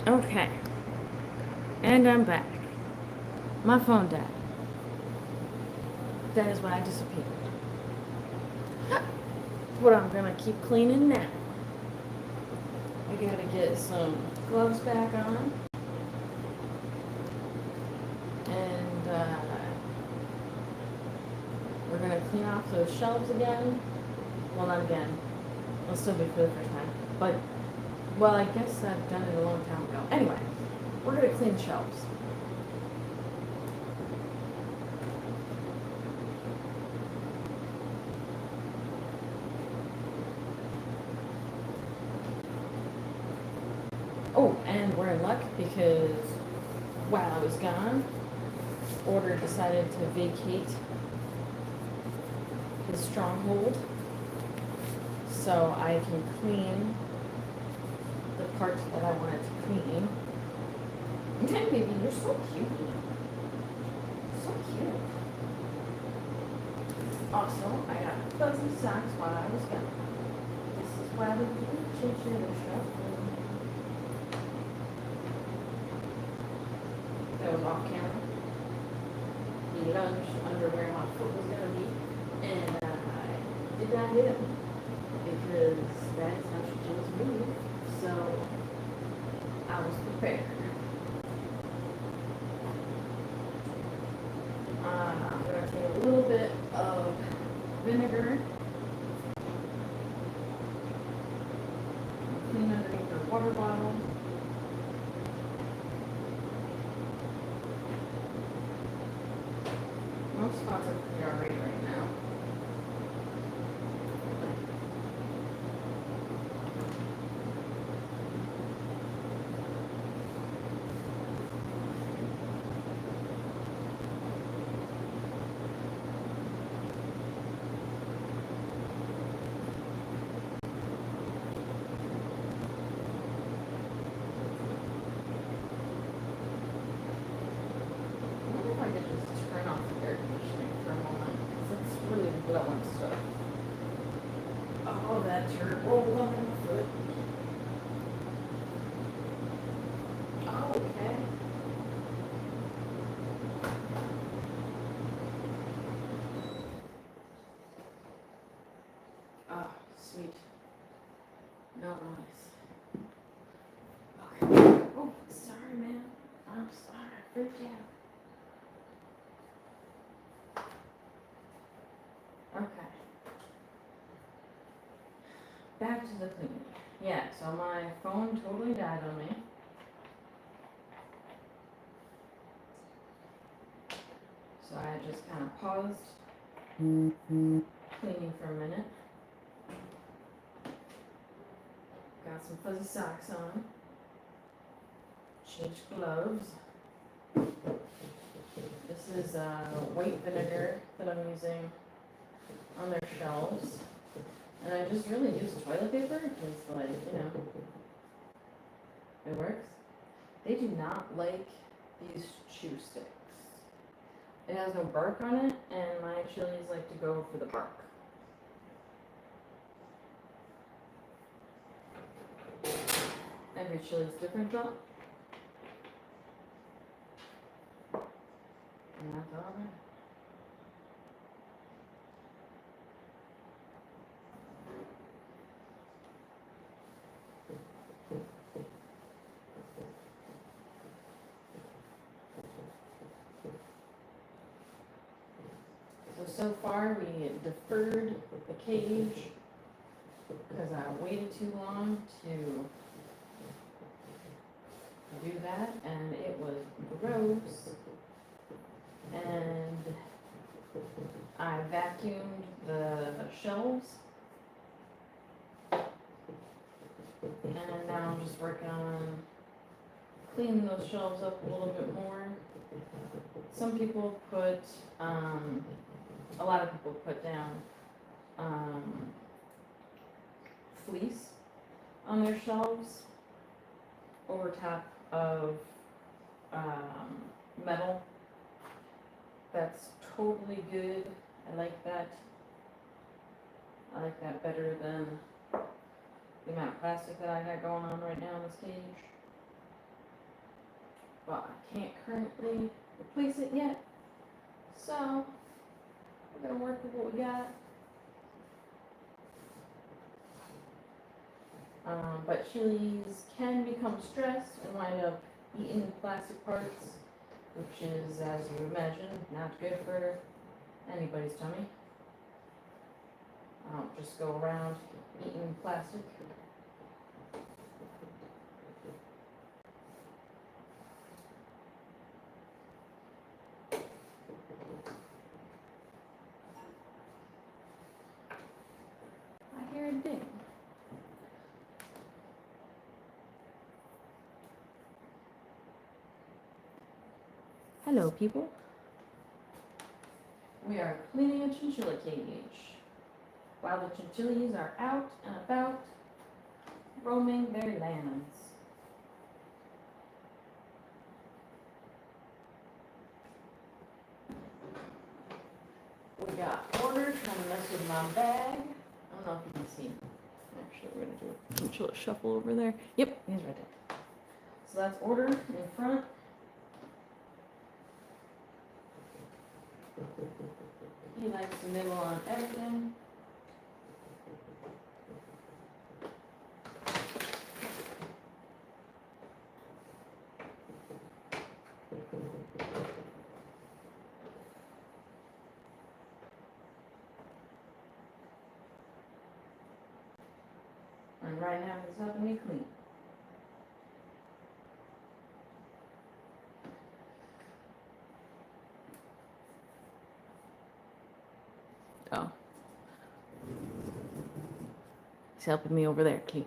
Okay, and I'm back. My phone died. That is why I disappeared. But I'm gonna keep cleaning now. I gotta get some gloves back on. And we're gonna clean off those shelves again. Well, not again. It'll still be for the first time. But, well, I guess I've done it a long time ago. Anyway, we're gonna clean shelves. Oh, and we're in luck because while I was gone, Order decided to vacate his stronghold so I can clean the parts that I wanted to clean. Okay, baby, you're so cute. So cute. Also, I got fuzzy socks while I was gone. This is why we do chinchilla stuff. That was off camera. He lunged under where my foot was going to be, and I did not hit him because that is how chinchillas move. So I was prepared. I'm going to take a little bit of vinegar, clean underneath your water bottle. Most spots are pretty already right now. I wonder if I could just turn off the air conditioning for a moment, because it's really blowing stuff. Oh, that dirt rolled on my foot. Oh, okay. Oh, sweet. No noise. Okay. Oh, sorry, man. I'm sorry. I freaked you out. Okay. Back to the cleaning. Yeah, so my phone totally died on me. So I just kind of paused cleaning for a minute. Got some fuzzy socks on. Changed gloves. This is white vinegar that I'm using on their shelves. And I just really use toilet paper because, like, you know, it works. They do not like these chew sticks. It has no bark on it, and my chilies like to go for the bark. Every chili's different, though. And that's all right. So far we deferred the cage because I waited too long to do that, and it was gross. And I vacuumed the shelves, and now I'm just working on cleaning those shelves up a little bit more. Some people put, a lot of people put down fleece on their shelves over top of metal. That's totally good. I like that. I like that better than the amount of plastic that I got going on right now in this cage. but I can't currently replace it yet. So we're gonna work with what we got. But chilies can become stressed and wind up eating plastic parts, which is, as you imagine, not good for anybody's tummy. I don't just go around eating plastic. I hear a ding. Hello, people. We are cleaning a chinchilla cage while the chinchillas are out and about roaming their lands. We got orders trying to mess with my bag. I don't know if you can see. Actually, we're gonna do a chinchilla shuffle over there. Yep, he's right there. So that's order in front. He likes to nibble on everything. And right now he's helping me clean. Oh. He's helping me over there clean.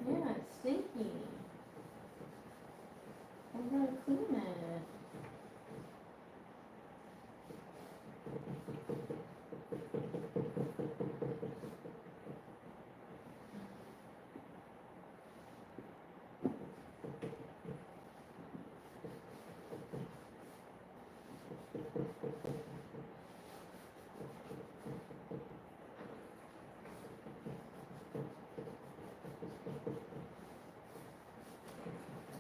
Yeah, it's stinky. I'm gonna clean it.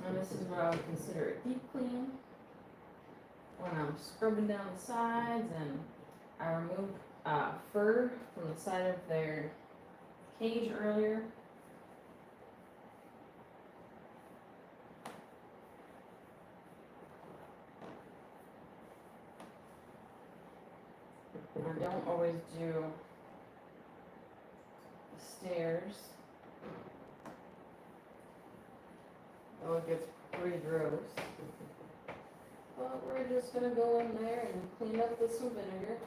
And this is what I would consider a deep clean. When I'm scrubbing down the sides and I removed fur from the side of their cage earlier. I don't always do the stairs. Oh, it gets pretty gross. But we're just gonna go in there and clean up with some vinegar.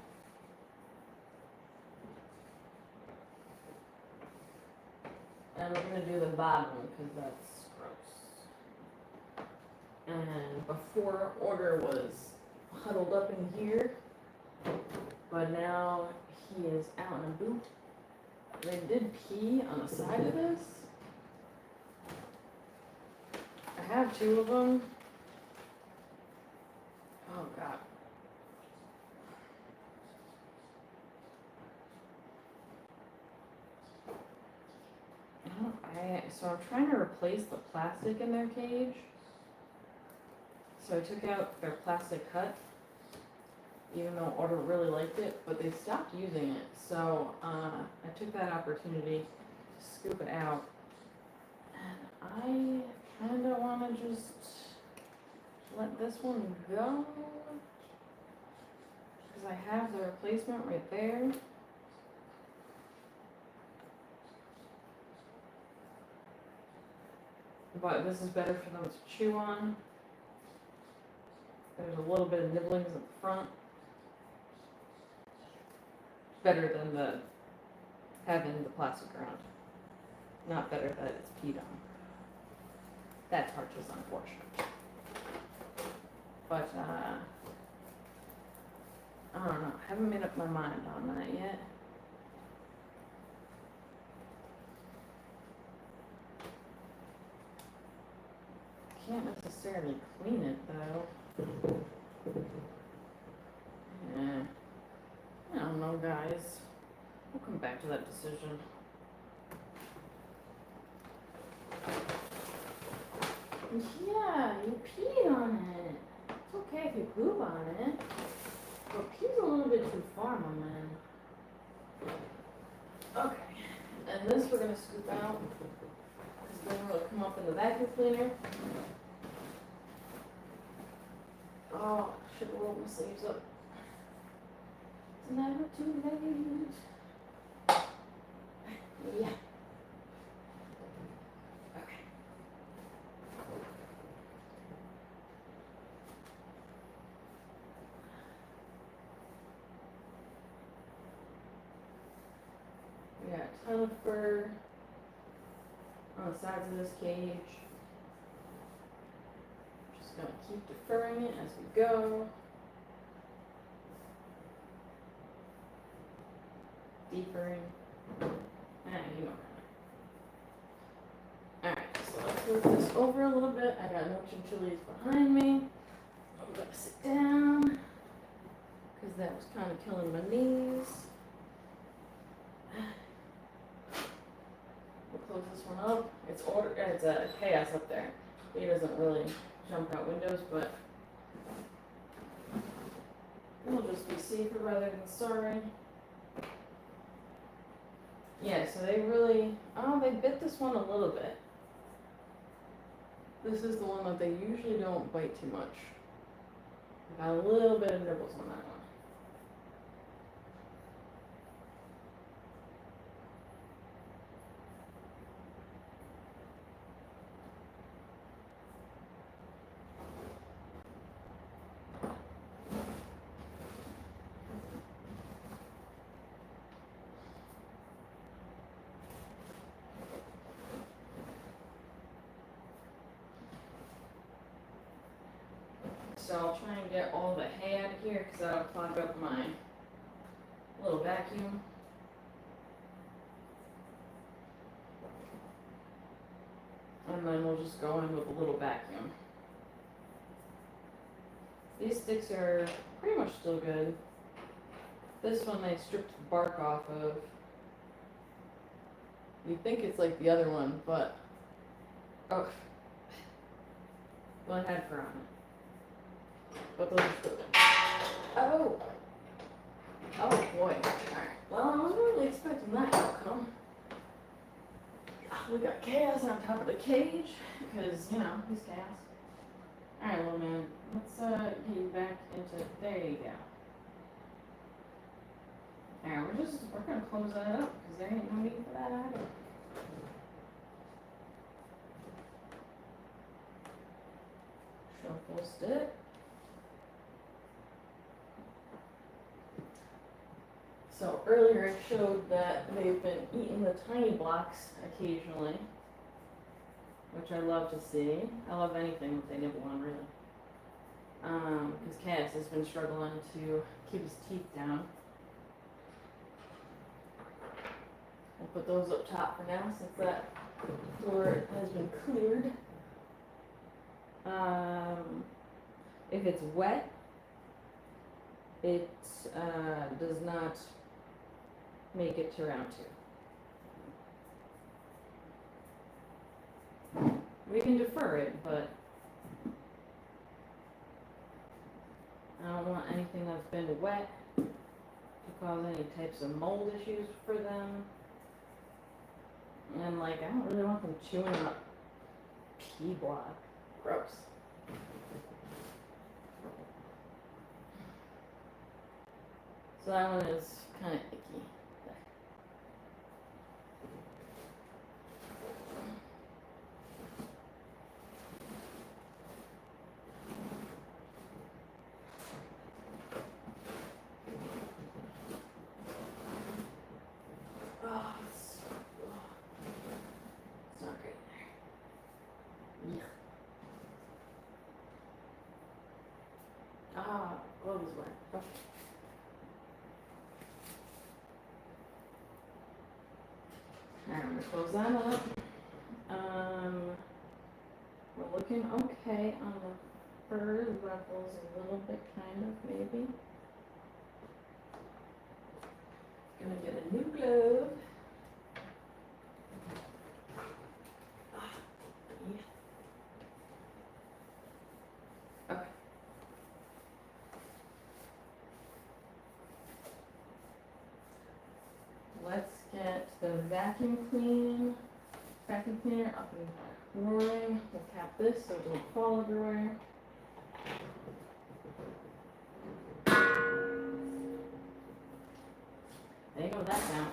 And we're gonna do the bottom because that's gross. And before, Order was huddled up in here, but now he is out in a boot. They did pee on the side of this. I have two of them. Oh God. So I'm trying to replace the plastic in their cage. So I took out their plastic hut, even though Order really liked it, but they stopped using it. So I took that opportunity to scoop it out. And I kind of want to just let this one go. Because I have the replacement right there. But this is better for them to chew on. There's a little bit of nibblings at the front. Better than the having the plastic around. Not better that it's peed on. That part is unfortunate. But I don't know. I haven't made up my mind on that yet. can't necessarily clean it though. Yeah. I don't know, guys. We'll come back to that decision. Yeah, you peed on it. It's okay if you poop on it. But pee's a little bit too far, my man. Okay. And this we're gonna scoop out. Because then it'll come up in the vacuum cleaner. Oh, should have rolled my sleeves up. It's never too late. Yeah. Okay. We got a ton of fur on the sides of this cage. Just gonna keep deferring it as we go. Deferring. You know. Alright, so let's move this over a little bit. I got no chinchillas behind me. I'm gonna sit down because that was kind of killing my knees. We'll close this one up. It's a chaos up there. He doesn't really jump out windows, but we'll just be safer rather than sorry. Yeah, so they bit this one a little bit. This is the one that they usually don't bite too much. Got a little bit of nibbles on that one. So I'll try and get all the hay out of here because that'll clog up my little vacuum. And then we'll just go in with a little vacuum. These sticks are pretty much still good. This one they stripped the bark off of. You'd think it's like the other one, but oh, well, I had fur on it. But those are still good. Oh! Oh boy. Alright. Well, I wasn't really expecting that outcome. We got chaos on top of the cage, because, you know, he's chaos. Alright, little man. Let's get you back into, there you go. Alright, we're gonna close that up, because there ain't no need for that either. Shuffle stick. So earlier I showed that they've been eating the tiny blocks occasionally, which I love to see. I love anything that they nibble on, really. Because Cass has been struggling to keep his teeth down. I'll put those up top for now since that floor has been cleared. If it's wet, it does not make it to round 2. We can defer it, but I don't want anything that's been wet to cause any types of mold issues for them. And like, I don't really want them chewing up pea block. Gross. So that one is kind of icky. Gloves wet. Okay. Alright, I'm gonna close that up. We're looking looking okay on the fur levels a little bit, kind of, maybe. Gonna get a new glove. Yeah. Okay. Let's get the vacuum cleaner up and roaring. We'll cap this so it doesn't fall everywhere. There you go, that sound.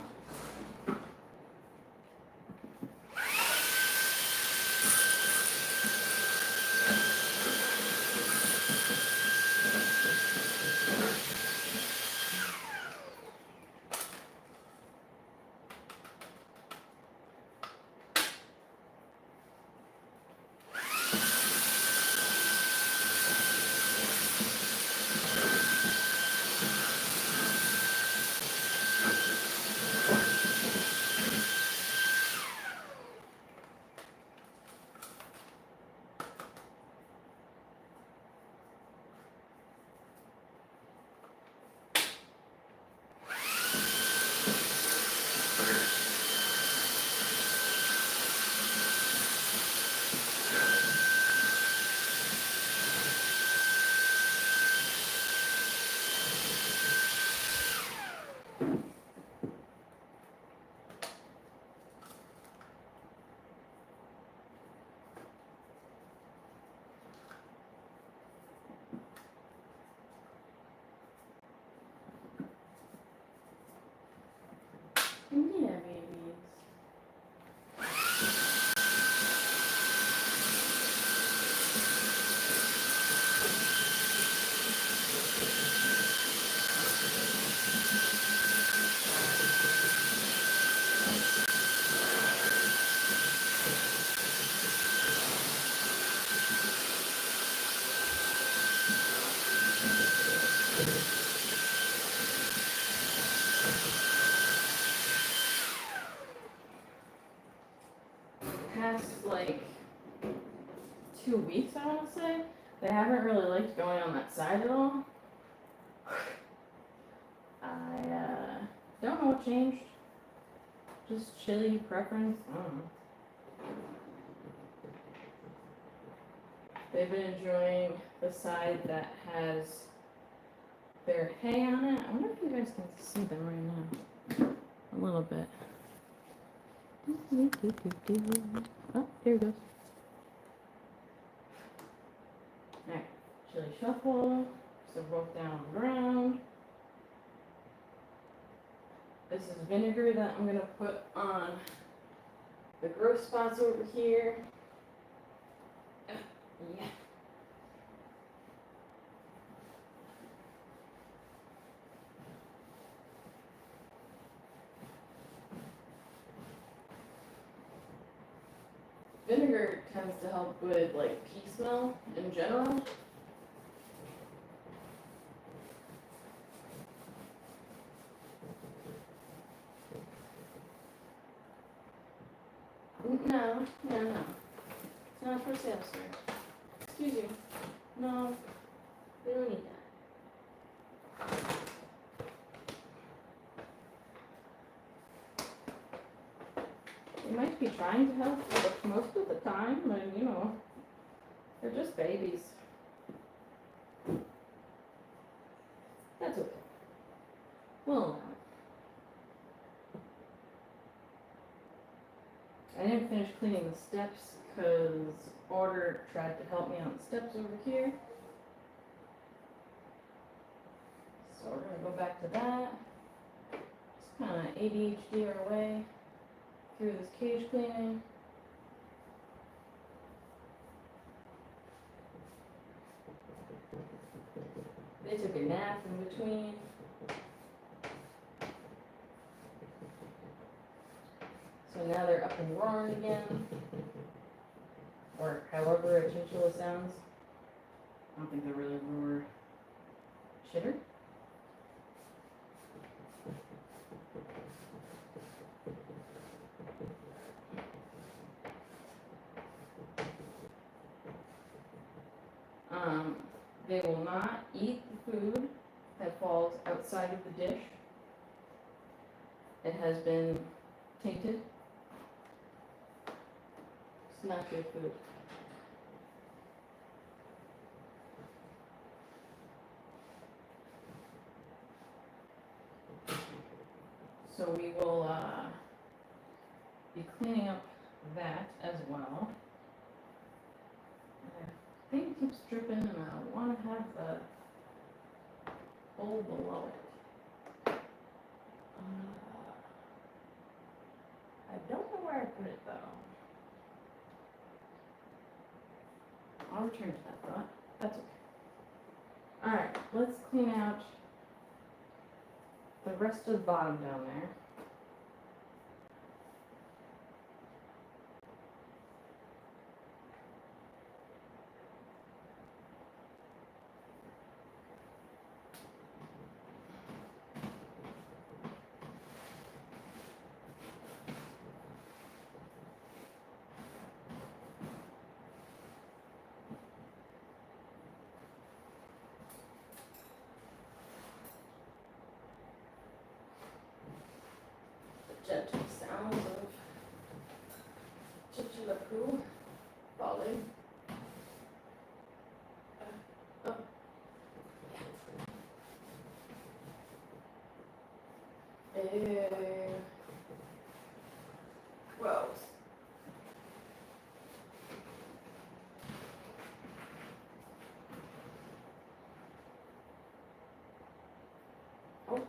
Yeah, babies. Past like 2 weeks, I want to say, they haven't really liked going on that side at all. I don't know what changed. Just chilly preference. I don't know. They've been enjoying the side that has their hay on it. I wonder if you guys can see them right now. A little bit. Oh, there it goes. Alright, chili shuffle. So both down on the ground. This is vinegar that I'm gonna put on the growth spots over here. Yeah. Vinegar tends to help with like pea smell in general. No. It's not for sale, sir. Excuse you. No, we don't need that. They might be trying to help, but most of the time, and you know, they're just babies. That's okay. We'll allow it. I didn't finish cleaning the steps because Order tried to help me on the steps over here. So we're gonna go back to that. Just kind of ADHD our way through this cage cleaning. They took a nap in between. So now they're up and roaring again. Or however a chinchilla sounds. I don't think they really roar. Chitter? They will not eat the food that falls outside of the dish. It has been tainted. It's not good food. So we will be cleaning up that as well. I think it keeps dripping and I want to have the bowl below it. I don't know where I put it though. I'll return to that thought. That's okay. Alright, let's clean out the rest of the bottom down there. Gentle sounds of ChillaFractals falling. Oh. Gross. Oh.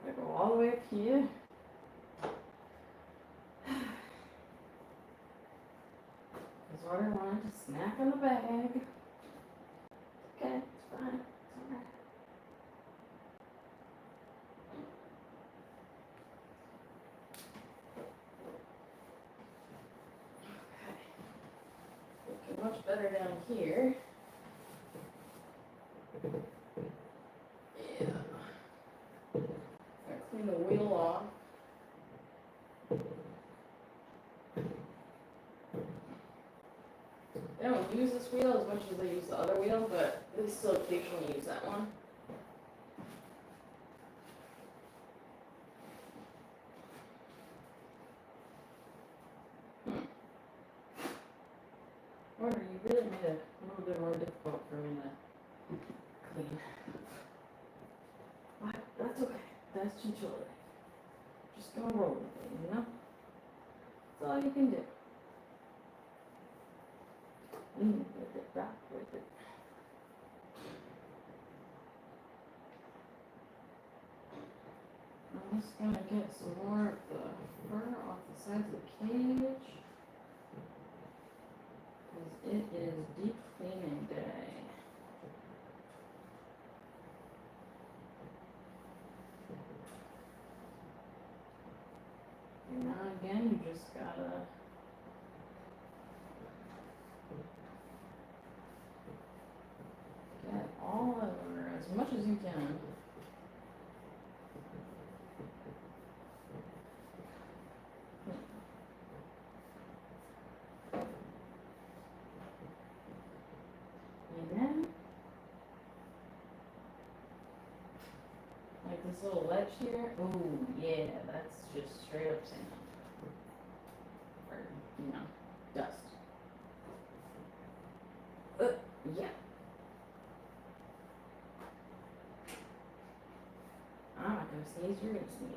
I go all the way up here. That's what I wanted to snack on the bag. Okay, it's fine. It's alright. Okay. Looking much better down here. Yeah. Gotta clean the wheel off. They don't use this wheel as much as they use the other wheel, but they still occasionally use that one. Order, you really made it a little bit more difficult for me to clean. But that's okay. That's chinchilla. Just gonna roll with it, you know? That's all you can do. Lean with it, rock with it. I'm just gonna get some more of the fur off the sides of the cage. Because it is deep cleaning day. And now again, you just gotta get all over as much as you can. And then, like this little ledge here, oh yeah, that's just straight up sand. Or, you know, dust. Yeah. I'm not gonna sneeze, you're gonna sneeze.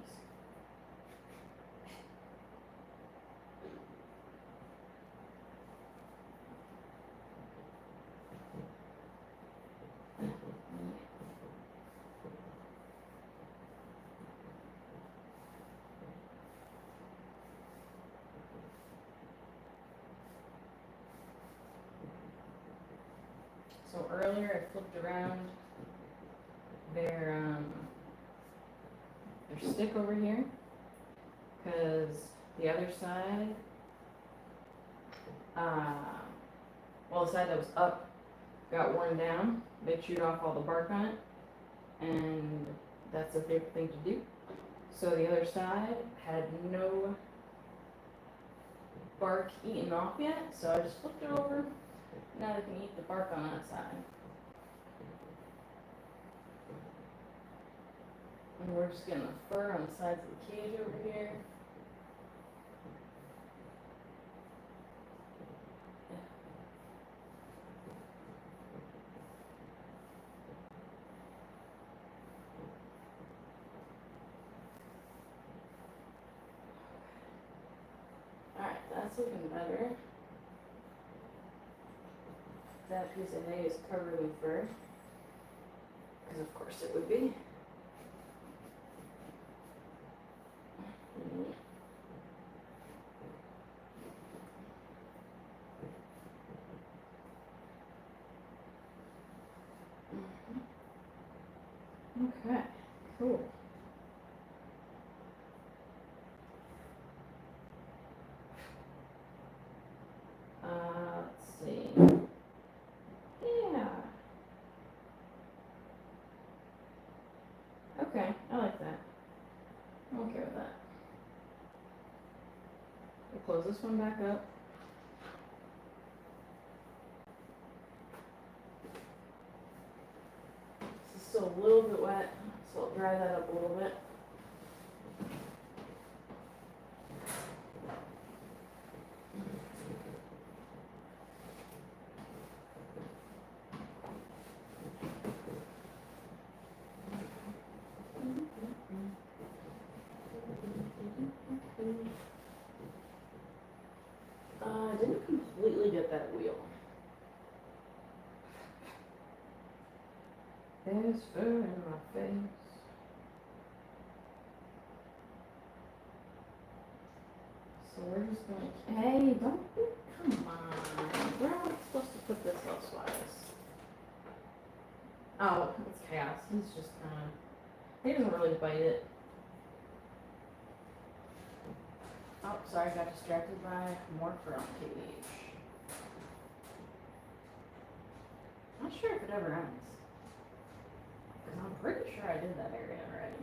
So earlier I flipped around their stick over here, because the other side, well, the side that was up got worn down. They chewed off all the bark on it, and that's a favorite thing to do. So the other side had no bark eaten off yet, so I just flipped it over, Now they can eat the bark on that side. And we're just getting the fur on the sides of the cage over here. Alright, that's looking better. That piece of hay is covered in fur. Because of course it would be. Okay, cool. Let's see. Yeah. Okay, I like that. I'm okay with that. We'll close this one back up. This is still a little bit wet, so I'll dry that up a little bit. I didn't completely get that wheel. There's fur in my face. So we're just going to, hey, don't, come on. Where am I supposed to put this elsewise? Oh, it's chaos. He's just kind of, he doesn't really bite it. Oh, sorry, got distracted by more fur on the cage. Not sure if it ever ends. Because I'm pretty sure I did that area already.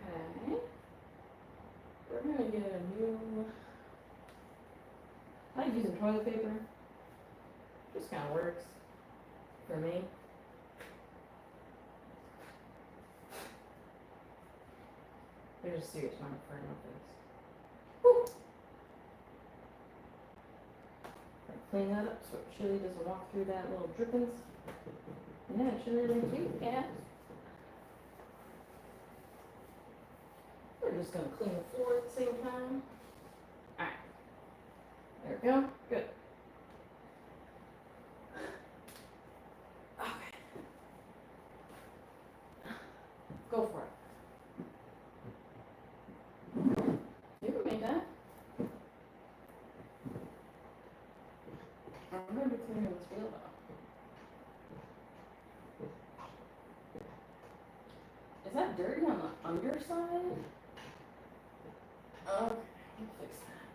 Okay. We're gonna get a new, I like using toilet paper. Just kind of works for me. There's a serious amount of fur in my face. Woo! Clean that up so Chili doesn't walk through that little drippings. Yeah, Chili is a cute cat. We're just gonna clean the floor at the same time. Alright. There we go. Good. Okay. Go for it. You can make that. I'm gonna be cleaning this wheel though. Is that dirty on the underside? Okay, I'll fix that.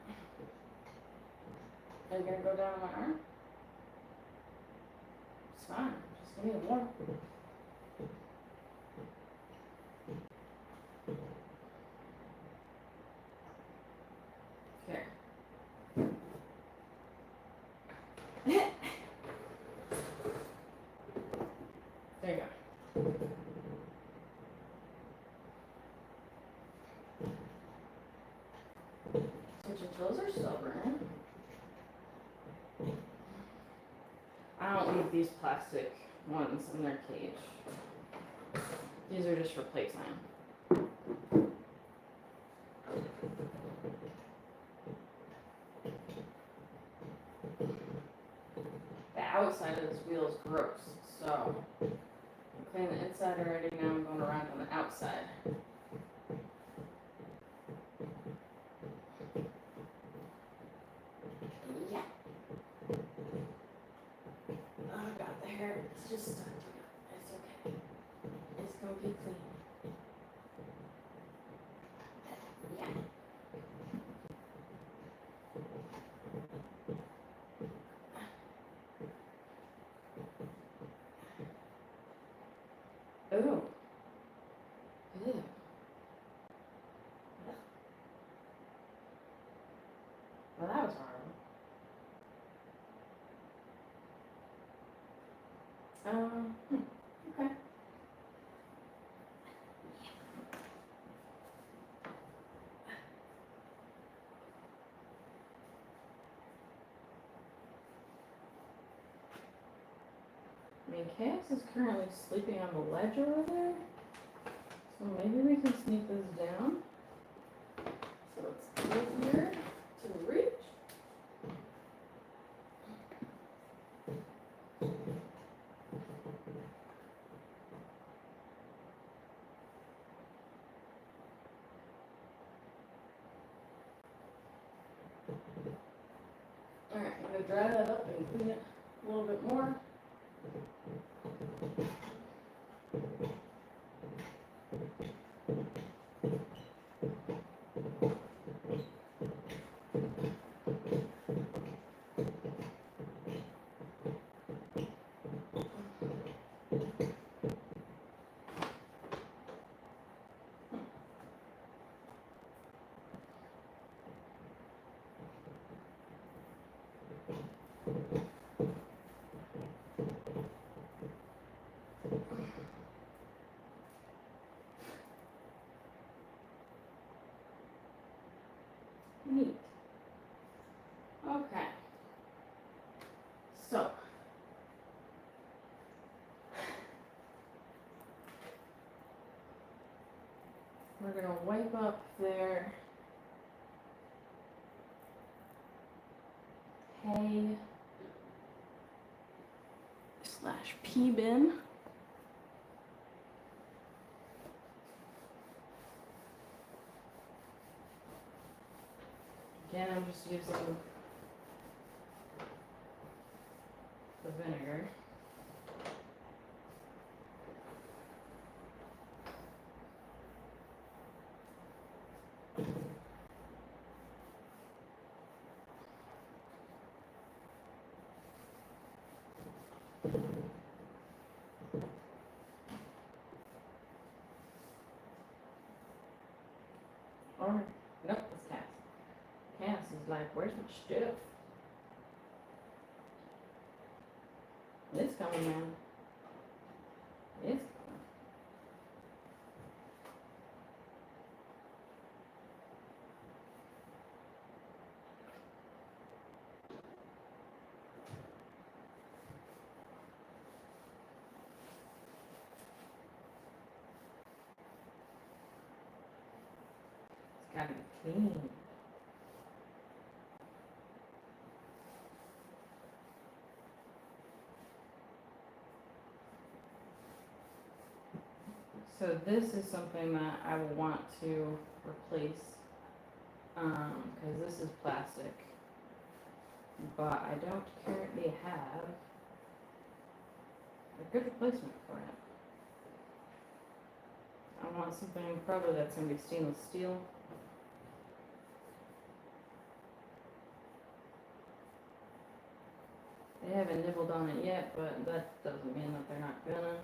Are you gonna go down my arm? It's fine, just give me a warm. Here. There you go. Those are stubborn. I don't leave these plastic ones in their cage. These are just for playtime. The outside of this wheel is gross, so I'm cleaning the inside already. Now I'm going around on the outside. Yeah. Oh god, the hair is just stuck to it. It's okay. It's gonna be clean. Yeah. Ooh. Ew. Well, that was horrible. Okay. I mean, Chaos is currently sleeping on the ledge over there. So maybe we can sneak this down. So it's easier to reach. Alright, I'm going to dry that up and clean it a little bit more. Neat. Okay. So. We're going to wipe up their hay / pea bin. Again, I'm just using the vinegar. Or, nope, it's Cass. Cass is like, where's my stuff? It's coming, man. It's coming. It's gotta be clean. So this is something that I will want to replace, because this is plastic, but I don't currently have a good replacement for it. I want something probably that's going to be stainless steel. They haven't nibbled on it yet, but that doesn't mean that they're not gonna.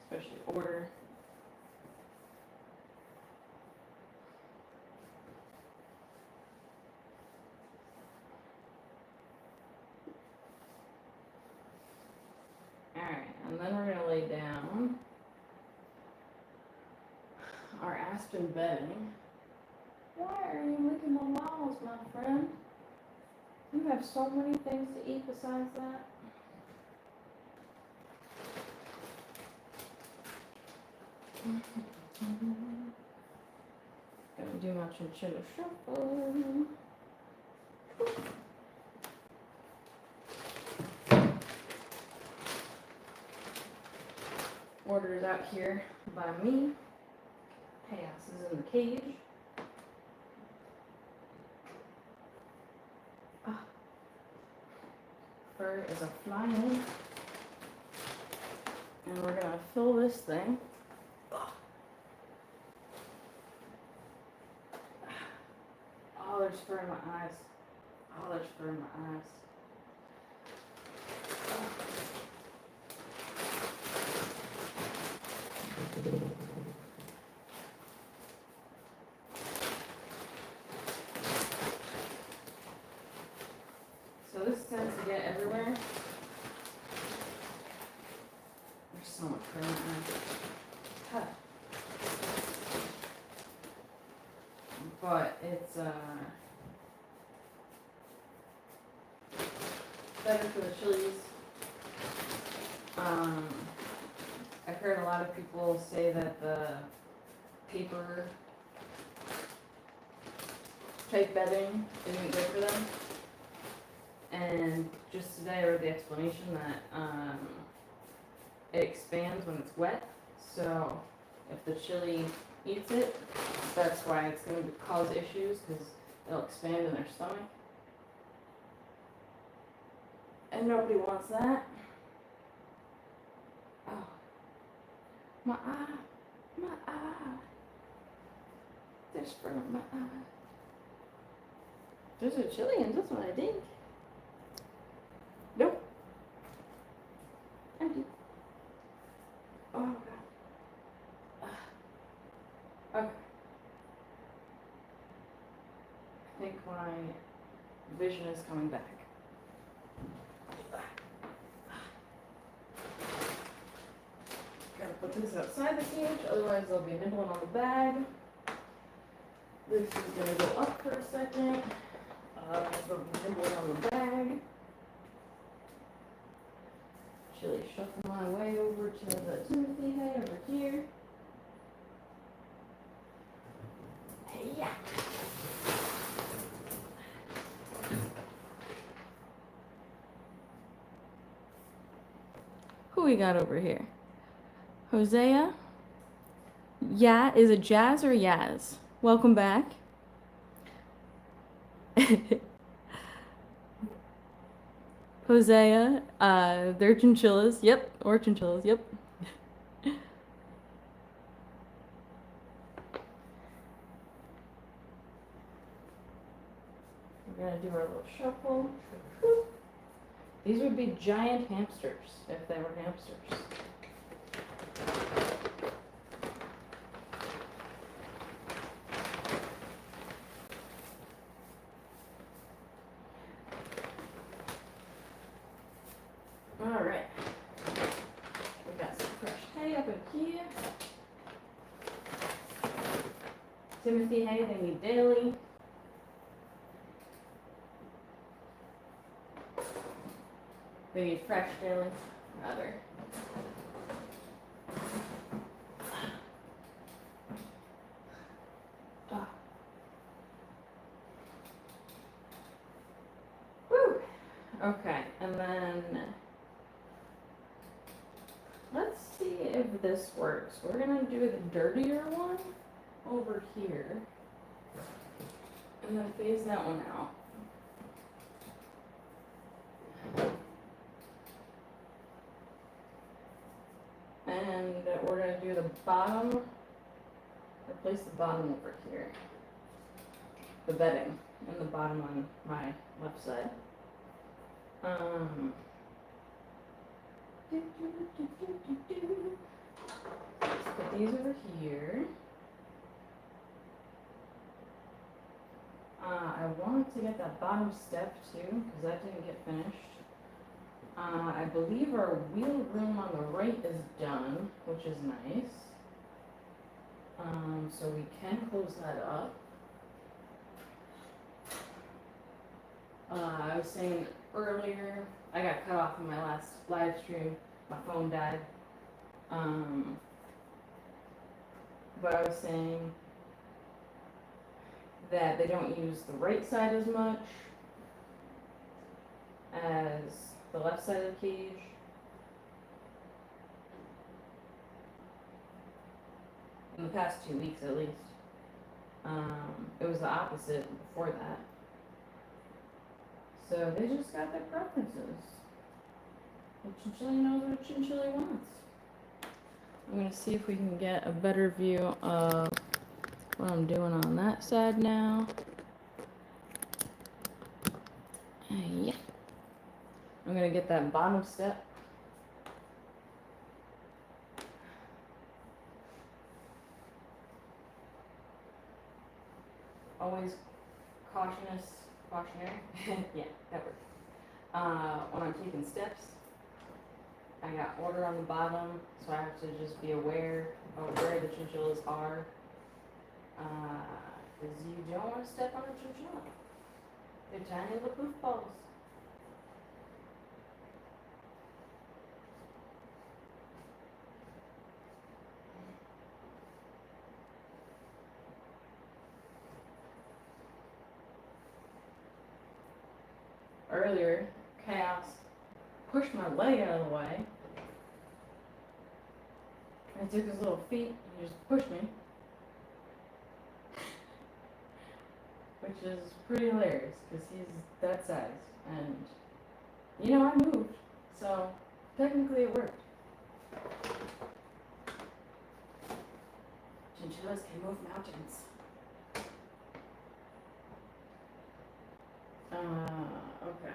Especially order. Alright, and then we're gonna lay down our aspen bedding. Why are you licking the walls, my friend? You have so many things to eat besides that. Gonna do my chinchilla shuffle. Orders out here by me. Chaos is in the cage. Fur is a flying. And we're gonna fill this thing there's fur in my eyes. Oh, there's fur in my eyes. So this tends to get everywhere. There's so much fur in my eyes. Huh. But it's better for the chilies. I've heard a lot of people say that the paper type bedding isn't good for them. And just today I read the explanation that it expands when it's wet. So if the chili eats it, that's why it's going to cause issues, because it'll expand in their stomach. And nobody wants that. Oh. My eye. My eye. There's fur in my eye. There's a chili in this one, I think. Nope. Empty. Oh, God. Okay. I think my vision is coming back. Gotta put this outside the cage, otherwise they'll be nibbling on the bag. This is gonna go up for a second. They'll be nibbling on the bag. Chili shuffle my way over to the Timothy hay over here. Hey, yeah. Who we got over here? Hosea? Yeah, is it Jazz or Yaz? Welcome back. Hosea, they're chinchillas. Yep, or chinchillas. Yep. We're gonna do our little shuffle. These would be giant hamsters if they were hamsters. All right. We got some fresh hay up in here. Timothy hay they need daily. They need fresh daily, rather. Woo! Okay, and then let's see if this works. We're gonna do the dirtier one over here, and then phase that one out. And we're going to do the bottom, replace the bottom over here. The bedding and the bottom on my left side. Let's put these over here. I wanted to get that bottom step too, because that didn't get finished. I believe our wheel room on the right is done, which is nice. So we can close that up. I was saying earlier, I got cut off in my last live stream. My phone died. But I was saying that they don't use the right side as much as the left side of the cage. In the past 2 weeks at least. It was the opposite before that. So they just got their preferences. The chinchilla knows what a chinchilla wants. I'm going to see if we can get a better view of what I'm doing on that side now. Yeah. I'm gonna get that bottom step. Always cautionary. Yeah, that works. When I'm taking steps, I got order on the bottom, so I have to just be aware of where the chinchillas are. Because you don't want to step on a chinchilla. They're tiny little poof balls. Earlier, Chaos pushed my leg out of the way. And he took his little feet and just pushed me. Which is pretty hilarious, because he's that size. And, you know, I moved. So, technically it worked. Chinchillas can move mountains. Okay.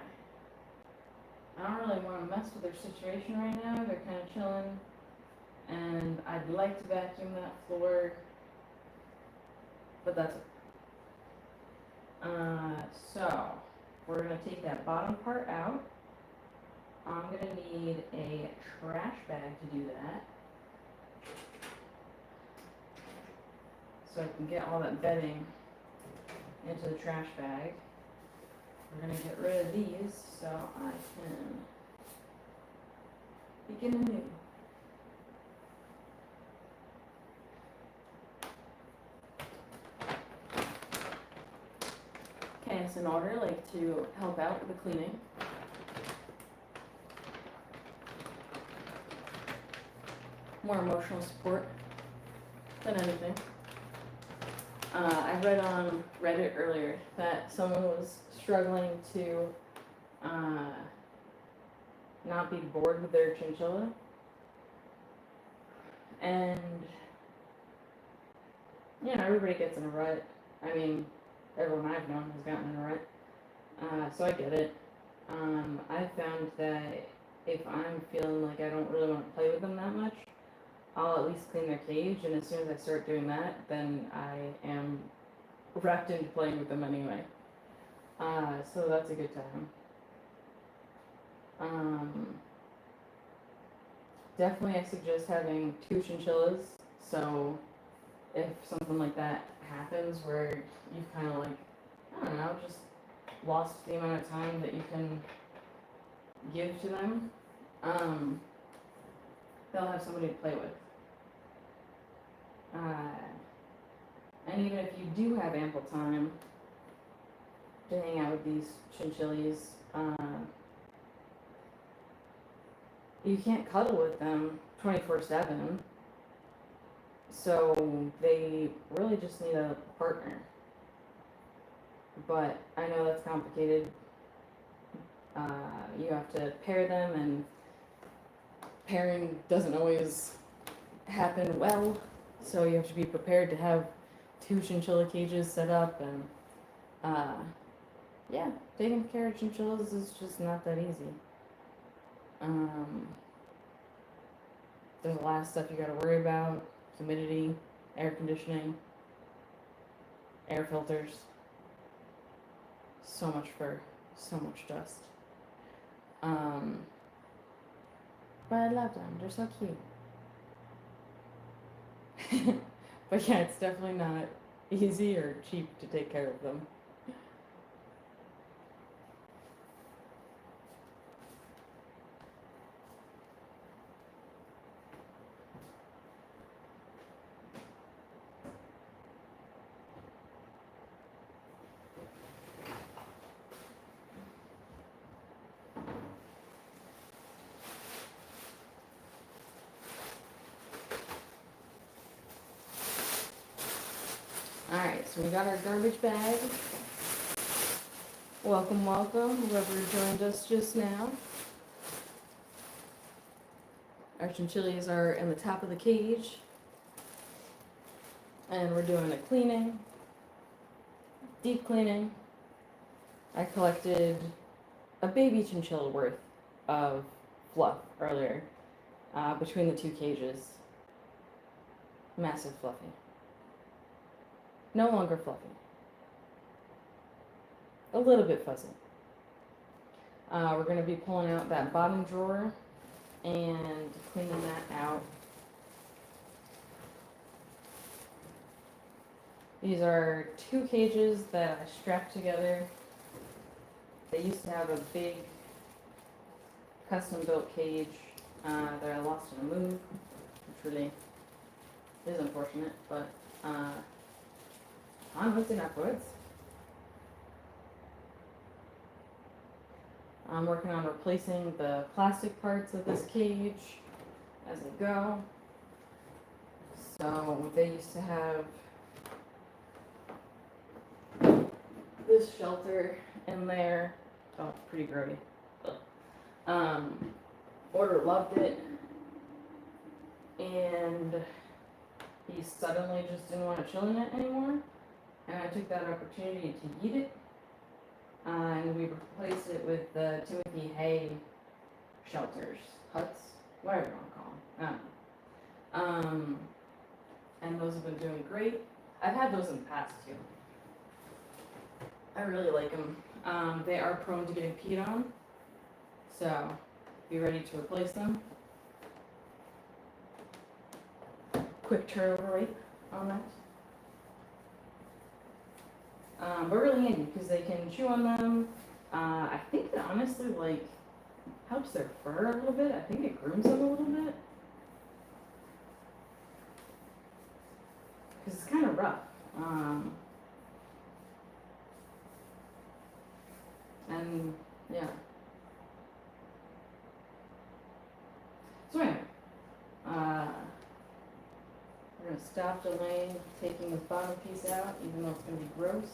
I don't really want to mess with their situation right now. They're kind of chilling. And I'd like to vacuum that floor. But that's it. So, we're going to take that bottom part out. I'm going to need a trash bag to do that. So I can get all that bedding into the trash bag. We're going to get rid of these so I can begin anew. Okay, so in order to help out with the cleaning, more emotional support than anything. I read on Reddit earlier that someone was struggling to not be bored with their chinchilla. And, you know, everybody gets in a rut. I mean, everyone I've known has gotten in a rut. So I get it. I found that if I'm feeling like I don't really want to play with them that much, I'll at least clean their cage, and as soon as I start doing that, then I am wrapped into playing with them anyway. So that's a good time. Definitely I suggest having 2 chinchillas, so if something like that happens where you've kind of I don't know, just lost the amount of time that you can give to them, they'll have somebody to play with. And even if you do have ample time to hang out with these chinchillas, you can't cuddle with them 24/7. So they really just need a partner. But I know that's complicated. You have to pair them, and pairing doesn't always happen well. So you have to be prepared to have 2 chinchilla cages set up, and yeah, taking care of chinchillas is just not that easy. There's a lot of stuff you gotta worry about: humidity, air conditioning, air filters. So much fur, so much dust. But I love them, they're so cute. But yeah, it's definitely not easy or cheap to take care of them. Alright, so we got our garbage bag. Welcome, welcome, whoever joined us just now. Our chinchillas are in the top of the cage. And we're doing a cleaning. Deep cleaning. I collected a baby chinchilla worth of fluff earlier between the two cages. Massive fluffy. No longer fluffy. A little bit fuzzy. We're going to be pulling out that bottom drawer and cleaning that out. These are two cages that I strapped together. They used to have a big custom built cage that I lost in a move, which really is unfortunate, but onwards and upwards. I'm working on replacing the plastic parts of this cage as I go. So they used to have this shelter in there. Oh, pretty grody. Order loved it, and he suddenly just didn't want to chill in it anymore, and I took that opportunity to eat it, and we replaced it with the Timothy Hay shelters, huts, whatever you want to call them. And those have been doing great. I've had those in the past too. I really like them. They are prone to getting peed on, so be ready to replace them. Quick turnover rate on that. But really handy because they can chew on them. I think it honestly like helps their fur a little bit. I think it grooms them a little bit. Because it's kind of rough. And yeah. So anyway, we're going to stop delaying taking this bottom piece out, even though it's going to be gross.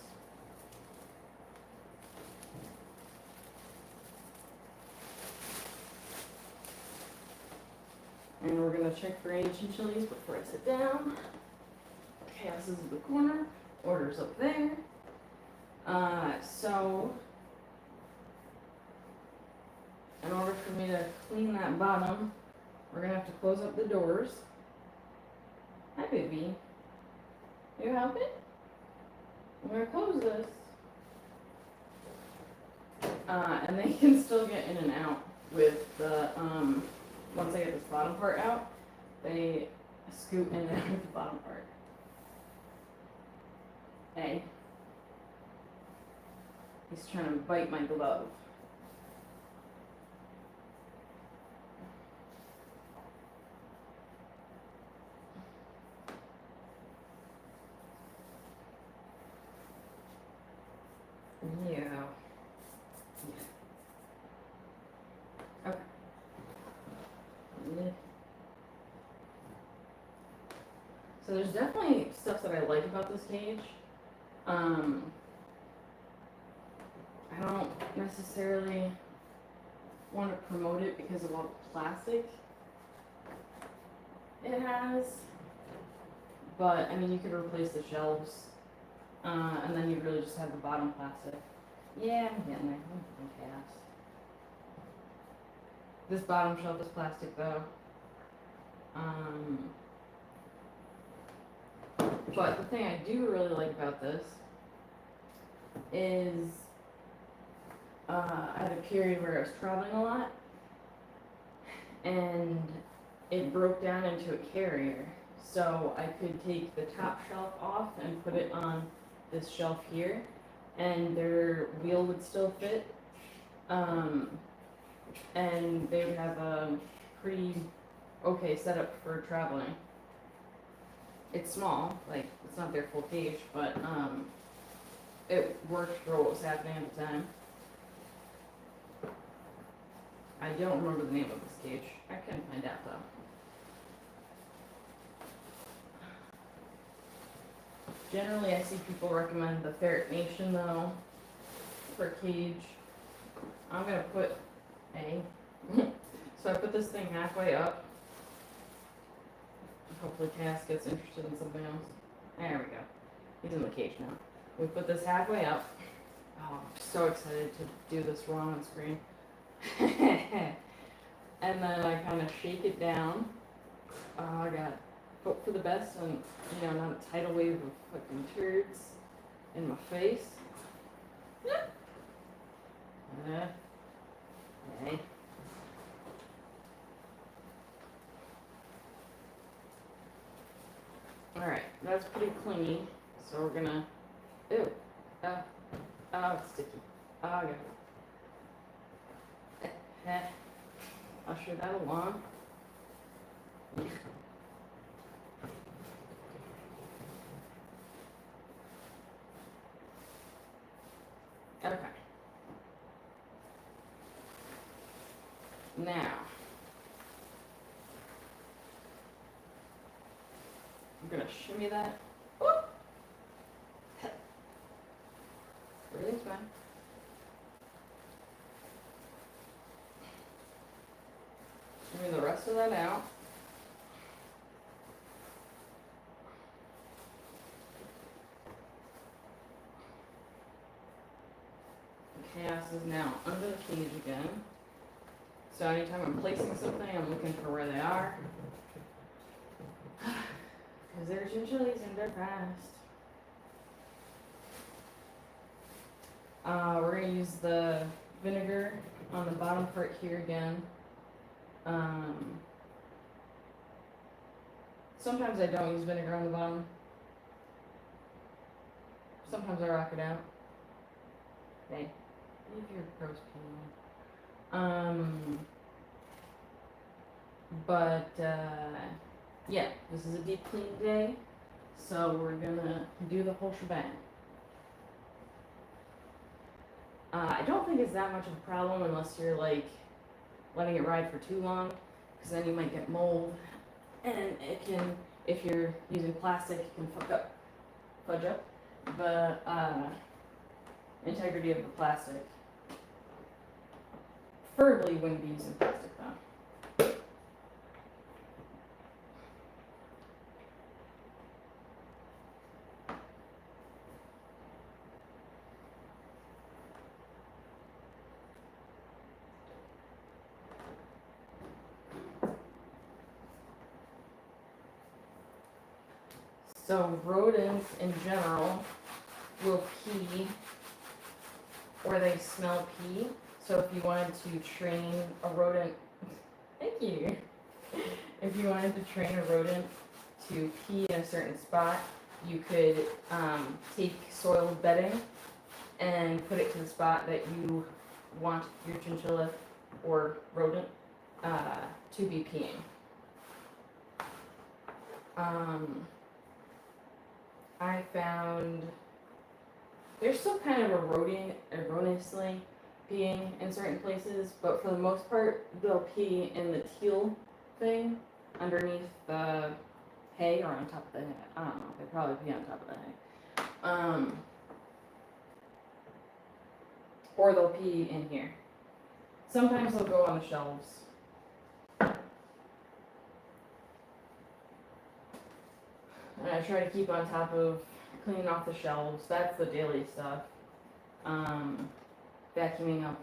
And we're going to check for any chinchillas before I sit down. Chaos is in the corner, order's up there. So, in order for me to clean that bottom, we're going to have to close up the doors. Hi, baby. You helping? I'm going to close this. And they can still get in and out with the, once I get this bottom part out, they scoot in and out with the bottom part. Hey. He's trying to bite my glove. Yeah. Okay. Yeah. So there's definitely stuff that I like about this cage. I don't necessarily want to promote it because of all the plastic it has. But, I mean, you could replace the shelves, and then you'd really just have the bottom plastic. Yeah, I'm getting there. Okay. This bottom shelf is plastic, though. But the thing I do really like about this is I had a period where I was traveling a lot, and it broke down into a carrier. So I could take the top shelf off and put it on this shelf here, and their wheel would still fit. And they would have a pretty okay setup for traveling. It's small, like it's not their full cage, but it worked for what was happening at the time. I don't remember the name of this cage. I can find out though. Generally, I see people recommend the Ferret Nation though for cage. I'm gonna put a. So I put this thing halfway up. Hopefully Cass gets interested in something else. There we go. He's in the cage now. We put this halfway up. Oh, I'm so excited to do this raw on screen. And then I kind of shake it down. I got hope for the best and, you know, not a tidal wave of fucking turds in my face. Okay. Alright, that's pretty clingy. So we're gonna. Ew. Oh, it's sticky. Oh, I got it. Usher that along. Okay. Now, I'm gonna shimmy that. Whoop. Everything's fine. Shimmy the rest of that out. Chaos is now under the cage again. So anytime I'm placing something, I'm looking for where they are. Because they're chinchillas and they're fast. We're going to use the vinegar on the bottom part here again. Sometimes I don't use vinegar on the bottom. Sometimes I rock it out. Hey, leave your gross pee alone. Yeah, this is a deep clean day, so we're gonna do the whole shebang. I don't think it's that much of a problem unless you're like letting it ride for too long, because then you might get mold, and it can, if you're using plastic, it can fudge up the integrity of the plastic. Preferably you wouldn't be using plastic though. So rodents in general will pee or they smell pee. So if you wanted to train a rodent, thank you. If you wanted to train a rodent to pee in a certain spot, you could take soiled bedding and put it to the spot that you want your chinchilla or rodent to be peeing. I found they're still kind of erroneously peeing in certain places, but for the most part, they'll pee in the teal thing underneath the hay or on top of the hay. I don't know. They probably pee on top of the hay. Or they'll pee in here. Sometimes they'll go on the shelves. And I try to keep on top of cleaning off the shelves. That's the daily stuff. Vacuuming up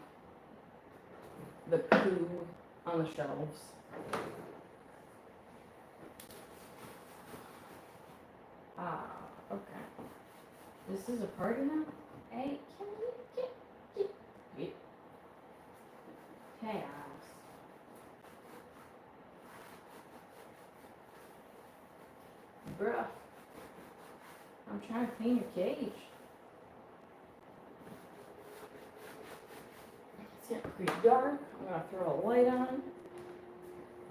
the poo on the shelves. Okay. This is a party now? Hey, can you get chaos? Bruh. I'm trying to clean your cage. It's getting pretty dark. I'm gonna throw a light on.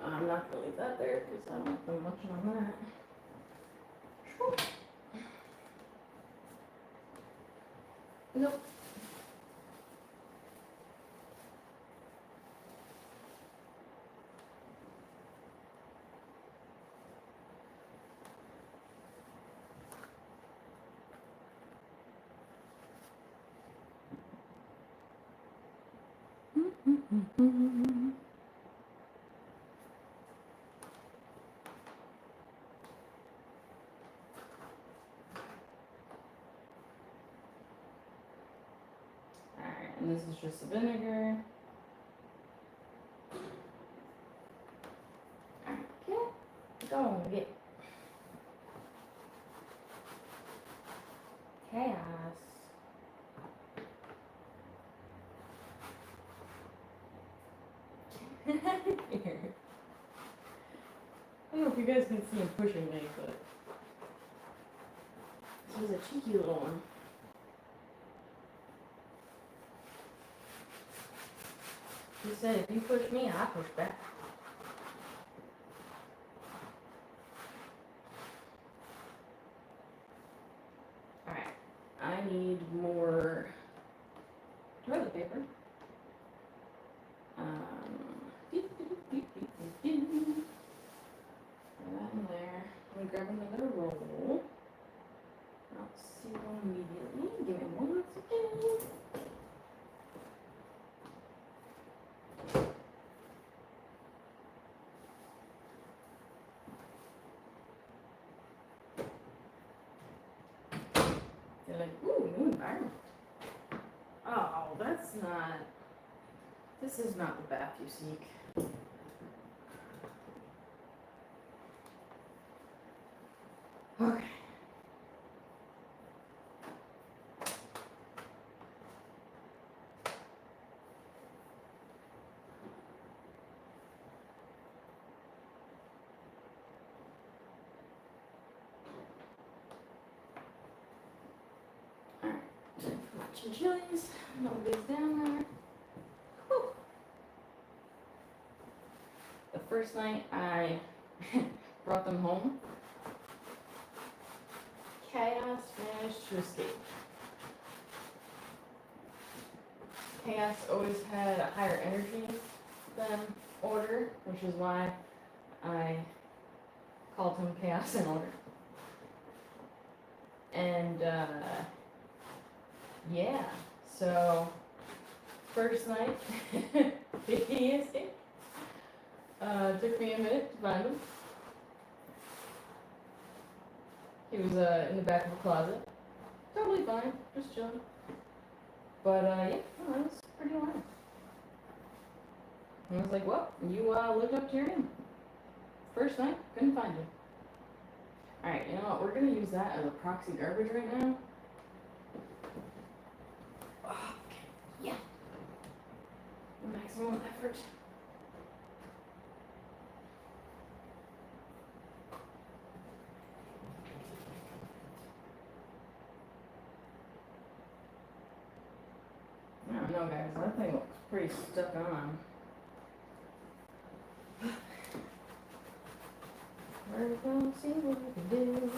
I'm not gonna leave that there because I don't want them watching on that. Nope. Alright, and this is just the vinegar. Alright, go on, get chaos. Here. I don't know if you guys can see him pushing me, but this is a cheeky little one. He said, if you push me, I push back. Alright, I need more toilet paper. Throw that in there. I'm gonna grab another roll. I'll see one immediately. Give me 1 second. They're like, ooh, new environment. Oh, that's not. This is not the bath you seek. Okay. Alright, some chilies. Nobody's down there. Whew. The first night I brought them home, Chaos managed to escape. Chaos always had a higher energy than Order, which is why I called him Chaos and Order. And yeah, so first night he escaped. Took me a minute to find him. He was in the back of a closet. Totally fine, just chilling. But yeah, no, that was pretty wild. And I was like, well, you lived up to your name. First night, couldn't find you. Alright, you know what? We're gonna use that as a proxy garbage right now. Okay, yeah. Maximum effort. I don't know, guys. That thing looks pretty stuck on. We're gonna see what we can do.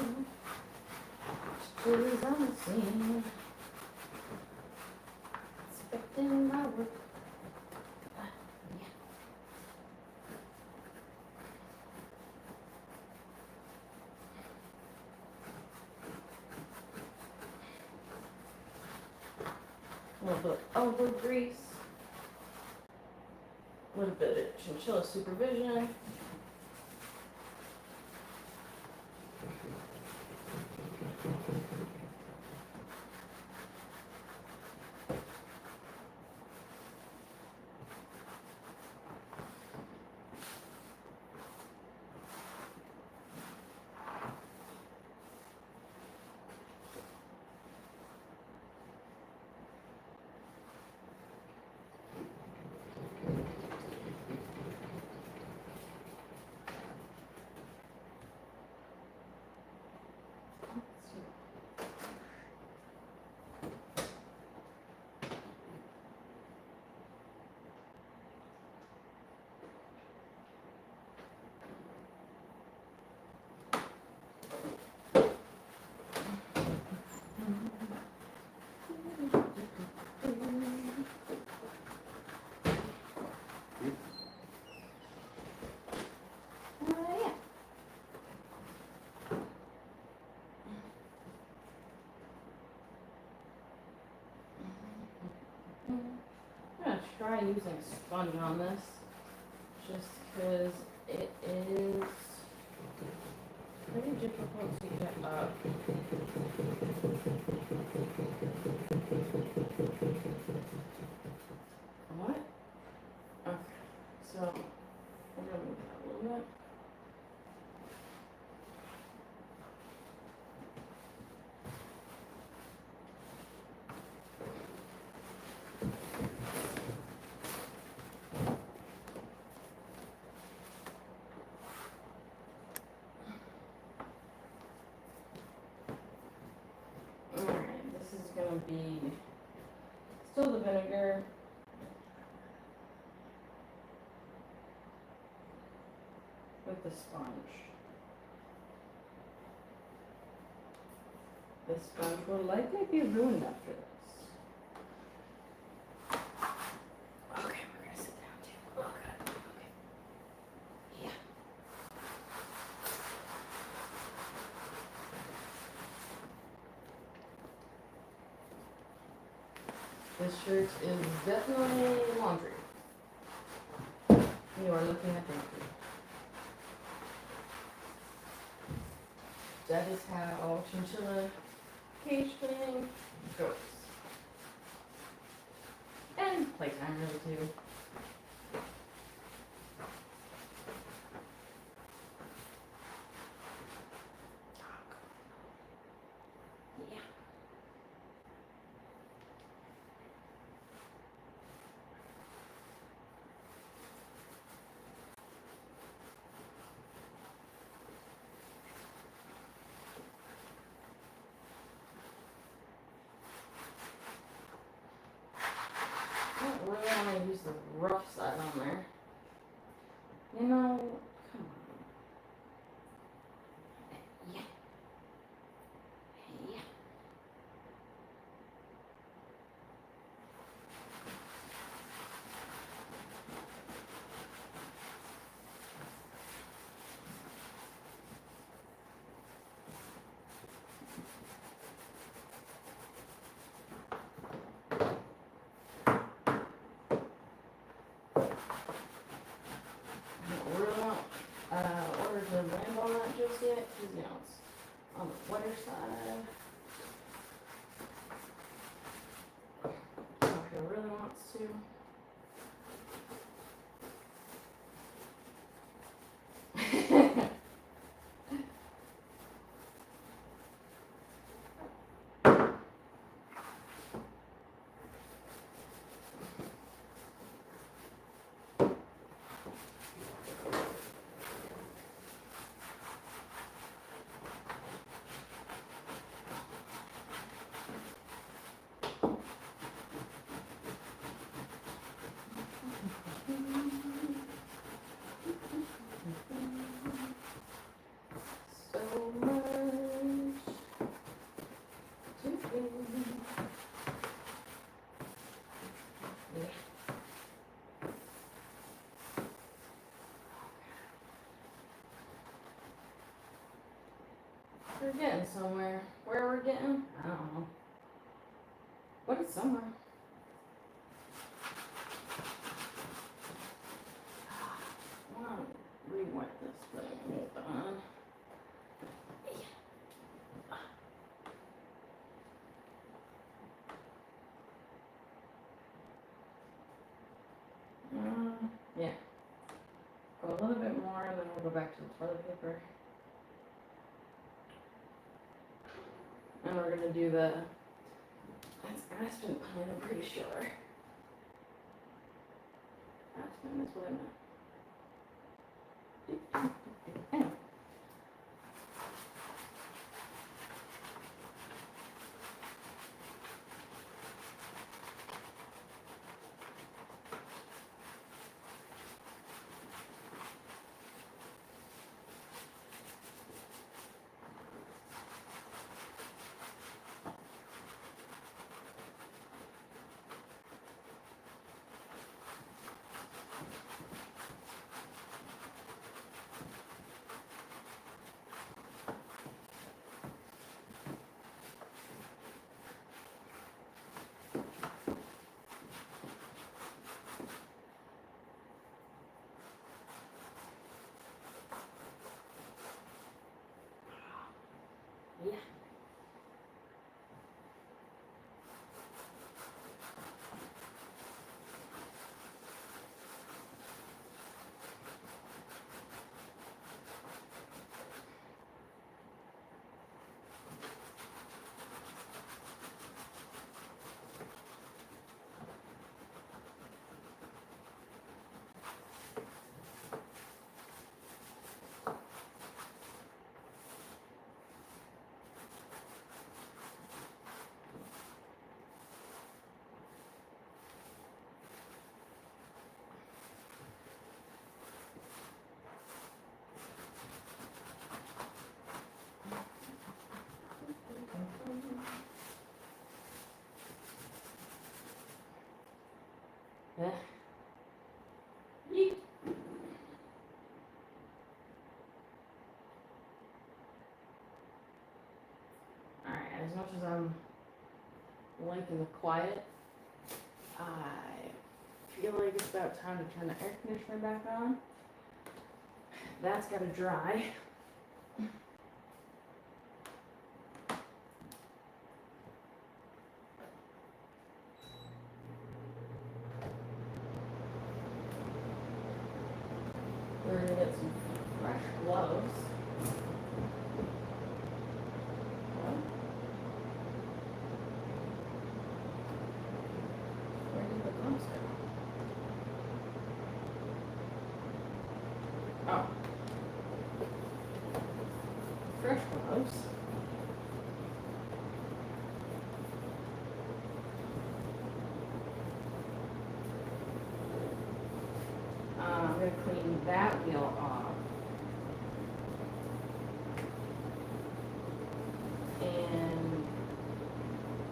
Chilies on the scene. Expecting my work. Yeah. A little bit of elbow grease. A little bit of chinchilla supervision. Try using sponge on this, just because it is pretty difficult to get up. to be still the vinegar. With the sponge. The sponge will likely be ruined after this. Okay, we're gonna sit down too. Oh god. Okay. Yeah. This shirt is definitely laundry. You are looking at laundry. That is how chinchilla cage cleaning goes. And playtime really too. Yeah. I don't really want to use the rough side on there. You know, come on. Yeah. Yeah. We're not ordered the lamb on that just yet, because, you know, it's on the wetter side. If it really wants to. So much to do. Yeah. We're getting somewhere. Where we're getting? I don't know. But it's somewhere. I want to re-wet this thing. Hold on. Yeah. Go a little bit more, and then we'll go back to the toilet paper. And we're gonna do the. That's Aspen pine, I'm pretty sure. Aspen is what I meant. Anyway. Yeet. Alright, as much as I'm liking the quiet, I feel like it's about time to turn the air conditioner back on. That's gotta dry. We're gonna get some fresh gloves. What? Where did the gloves go? Oh. Fresh gloves. I'm going to clean that wheel off. And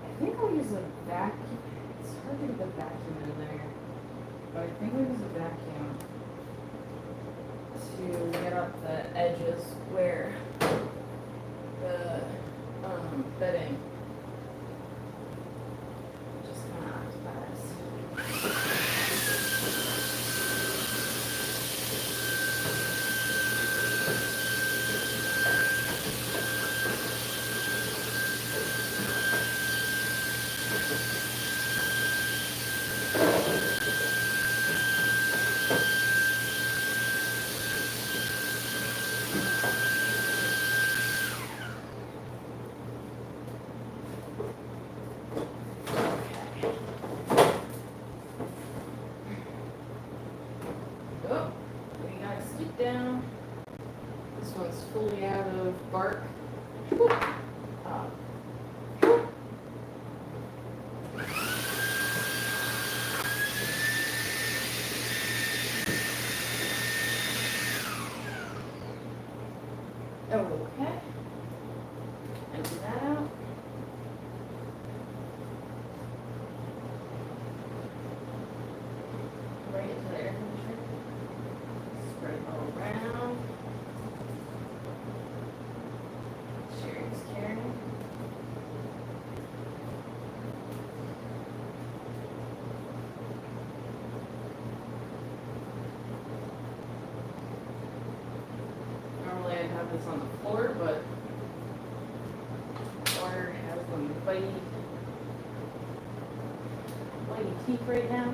I think I'll use a vacuum. It's hard to get the vacuum in there. But I think I'll use a vacuum to get up the edges where the bedding just kind of occupies. Oh, we got a stick down. This one's fully out of bark. Okay. Empty that out. Bring it to the air conditioner. Spread it all around. Sharing's caring. Normally I'd have this on the floor, but the water has some bitey teeth right now.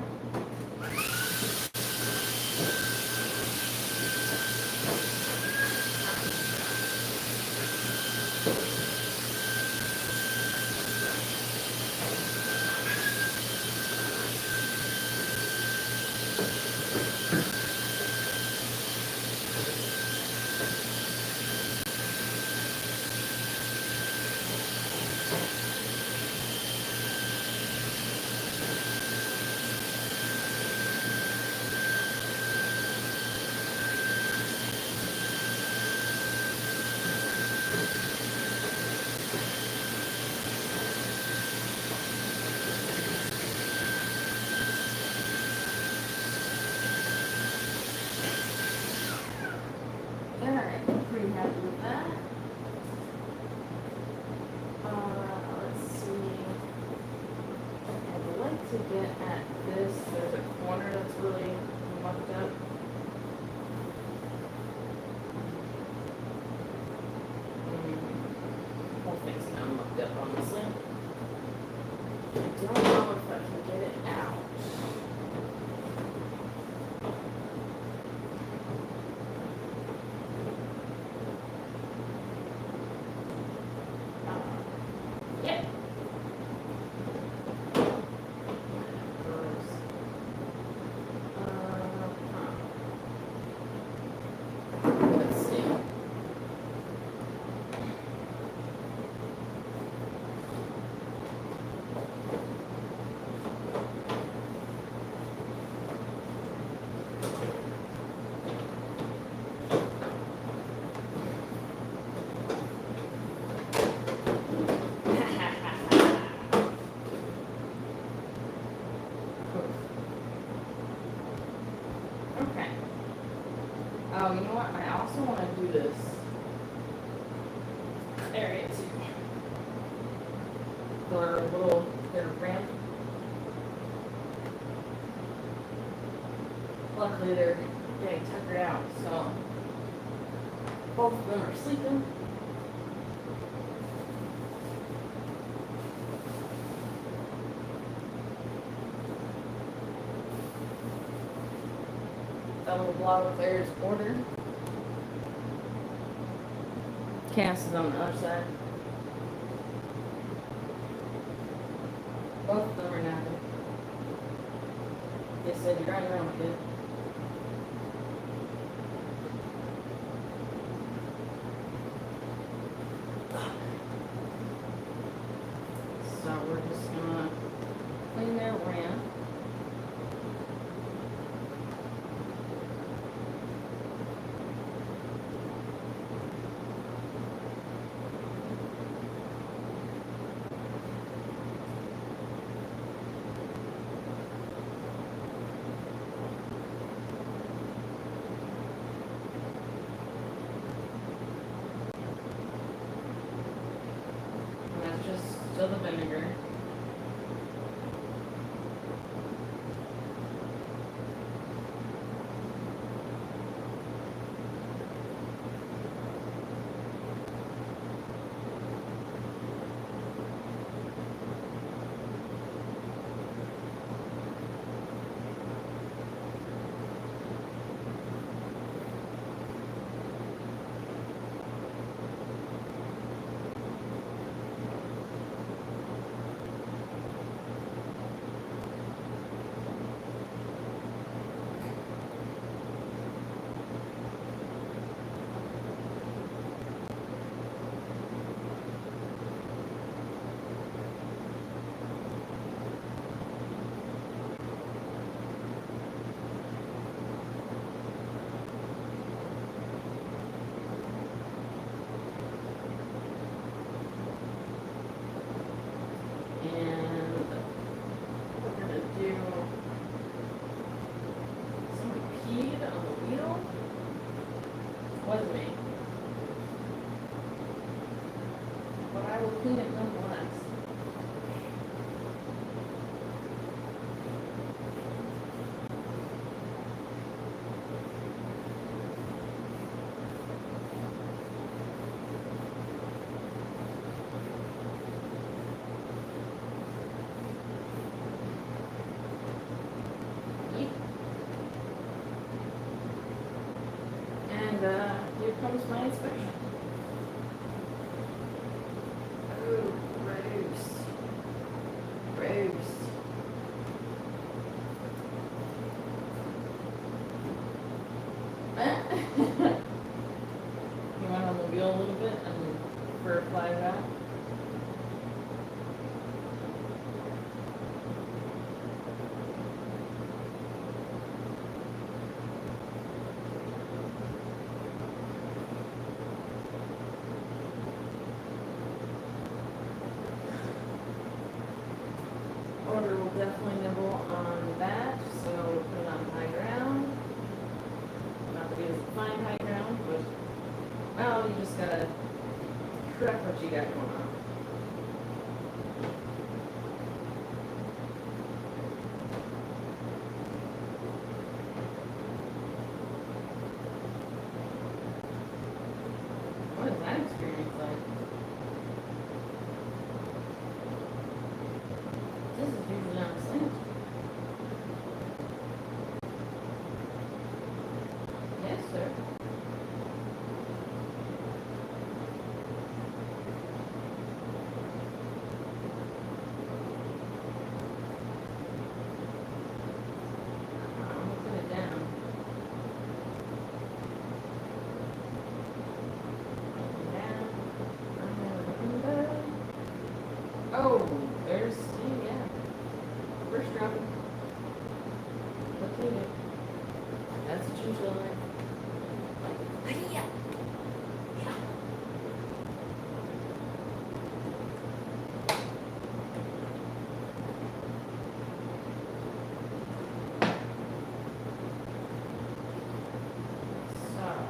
Alright, I'm pretty happy with that. Let's see. I'd like to get at this. There's a corner that's really mucked up. Whole thing's kind of mucked up, honestly. I don't know if I can get it out. Yeah. Let's see. Oh, you know what? I also want to do this area too. Their ramp. Luckily, they're getting tuckered out, so both of them are sleeping. That little blob up there is order. Cass is on the other side. Both of them are napping. They said you're on your own, kid. So we're just gonna clean their ramp. Still the vinegar. Wasn't me. But I will clean it nonetheless. Here comes my inspection. Oh, gross. Gross. You want on the wheel a little bit and fur flies out? Order will definitely nibble on that, so we'll put it on high ground. Not that it is fine high ground, but well, you just gotta correct what you got going on. What is that experience like? This is usually on a slant. Yes, sir. I'm gonna put it down. Oh, there's, yeah. First drop. Let's take it. That's a chinchilla. Yeah. So.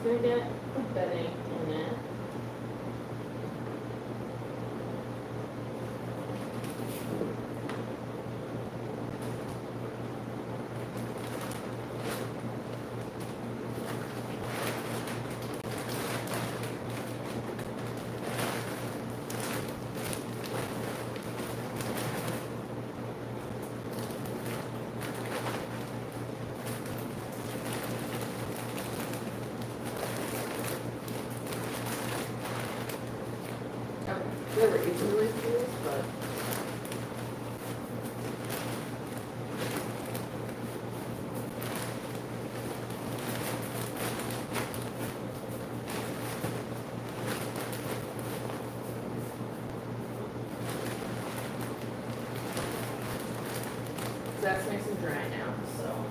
it's gonna get the bedding in it. Never easily used, but that's nice and dry now, so.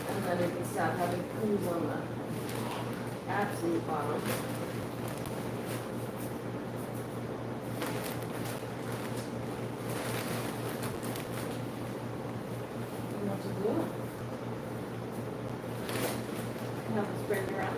And then we can stop having pools on the absolute bottom. And what to do? Have to spread it around.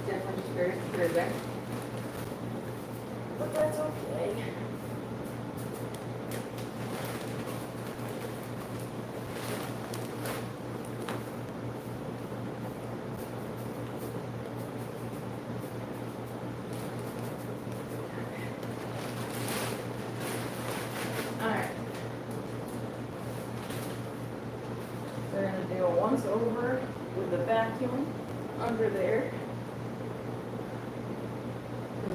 Definitely just very secure there. But that's okay. Alright. We're going to do a once over with the vacuum under there.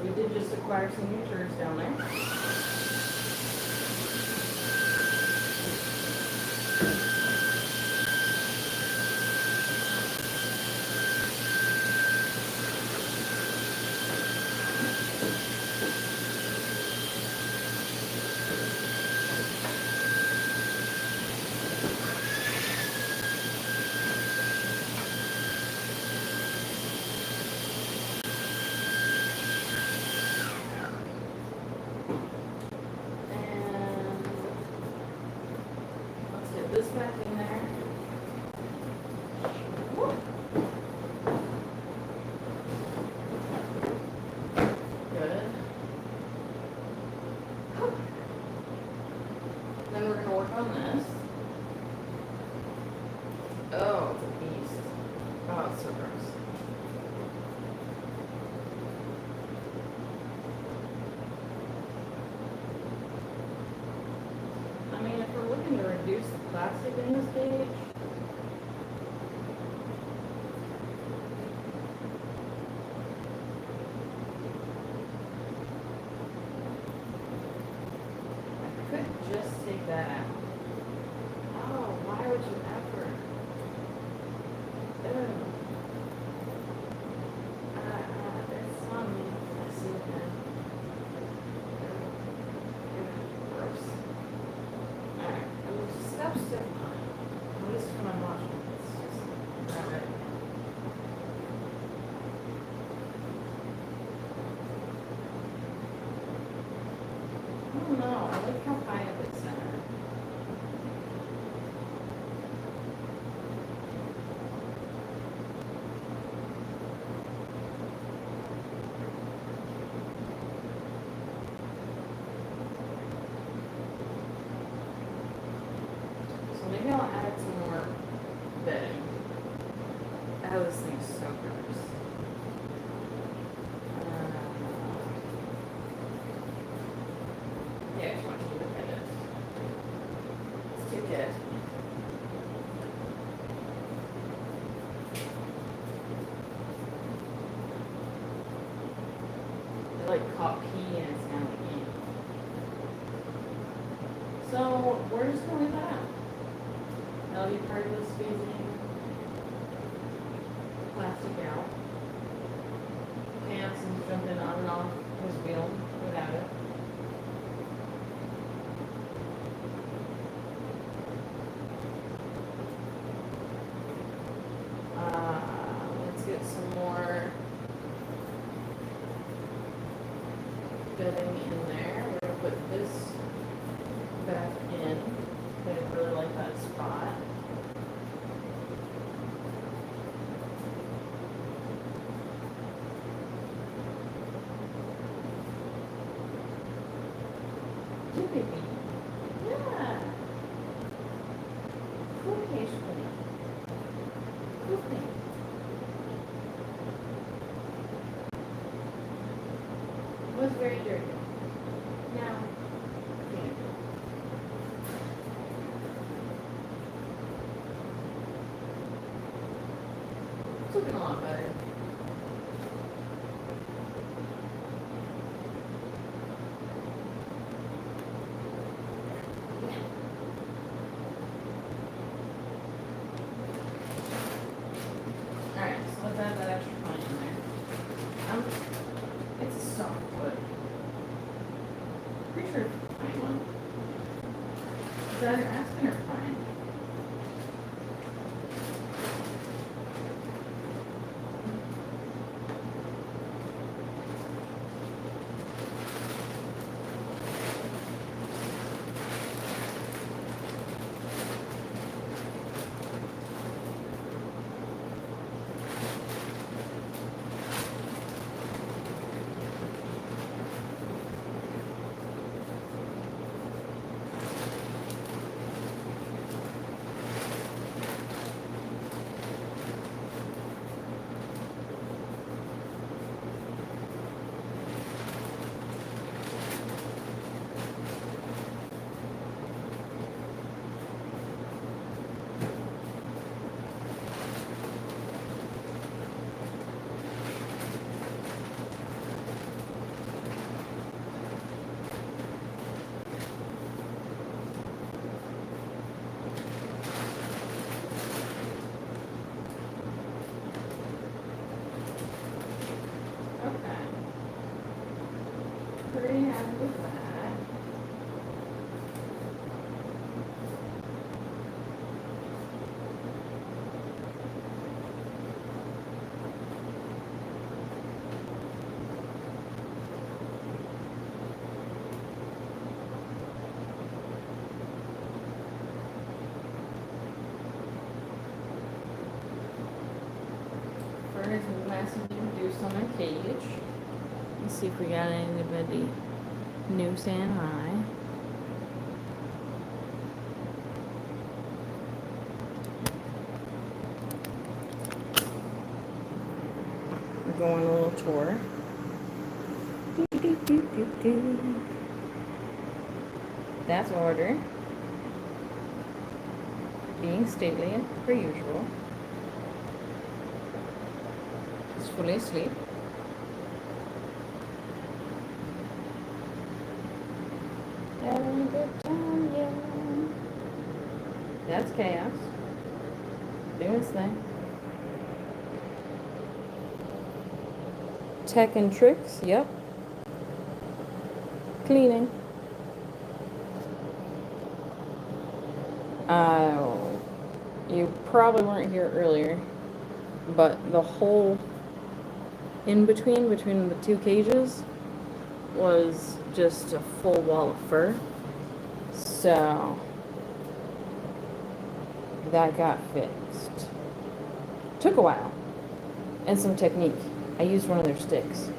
We did just acquire some new turds down there. This back in there. Woo. Good. Then we're going to work on this. Oh, it's a beast. Oh, it's so gross. I mean, if we're looking to reduce the plastic in this cage, I could just take that out. Oh, why would you ever? There's some messy again. Gross. Alright, step. At least when I'm watching this, just grab it. I don't know, I like how high up it's center. So maybe I'll add some more bedding. Oh, this thing's so gross. Yeah, I just want to keep it like this. like caught pee and it's kind of like ink. So we're just gonna leave that out. That'll be part of the squeezing plastic out. Pants and jumping on and off his wheel without it. Let's get some more filling in there. We're gonna put this back in. I really like that spot. Yeah, baby. Yeah. Okay, Shani. Okay. It was very dirty. Now, clean it. It's looking a lot better. Alright, so let's add that extra pine in there. It's a soft wood. Pretty sure it's a pine one. Is that either aspen or pine? Okay. Pretty happy with that. Furnace is massively reduced on my cage. Let's see if we got anybody new saying hi. We're going on a little tour. That's order. Being stately per usual. It's fully asleep. Having a good time, yeah. That's chaos. Doing its thing. Tech and tricks, yep. Cleaning. You probably weren't here earlier, but the whole in between the two cages was just a full wall of fur. So that got fixed. Took a while and some technique. I used one of their sticks.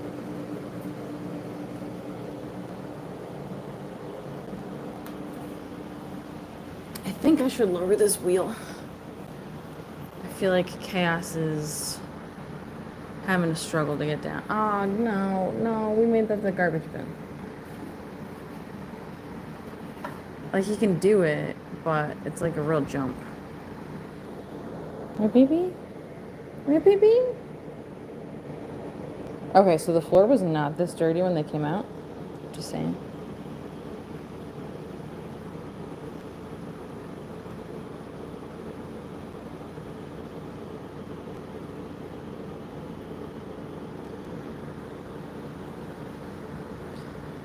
I think I should lower this wheel. I feel like Chaos is having a struggle to get down. Oh, no, we made that the garbage bin. Like, he can do it, but it's like a real jump. My baby? My baby? Okay, so the floor was not this dirty when they came out. Just saying.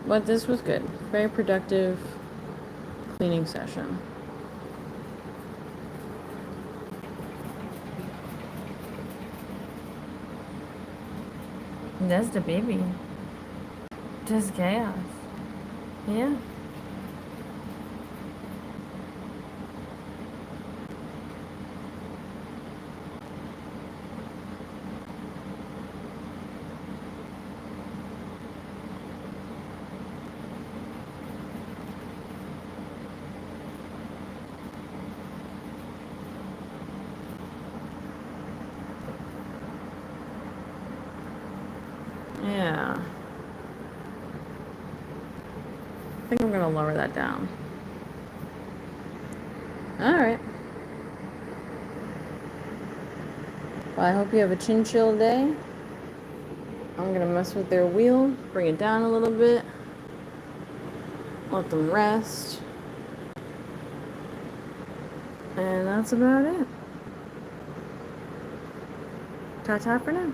But this was good. Very productive cleaning session. That's the baby. Just chaos. Yeah. Yeah. I think I'm gonna lower that down. Alright. Well, I hope you have a chin chill day. I'm gonna mess with their wheel, bring it down a little bit, let them rest. And that's about it. Ta-ta for now.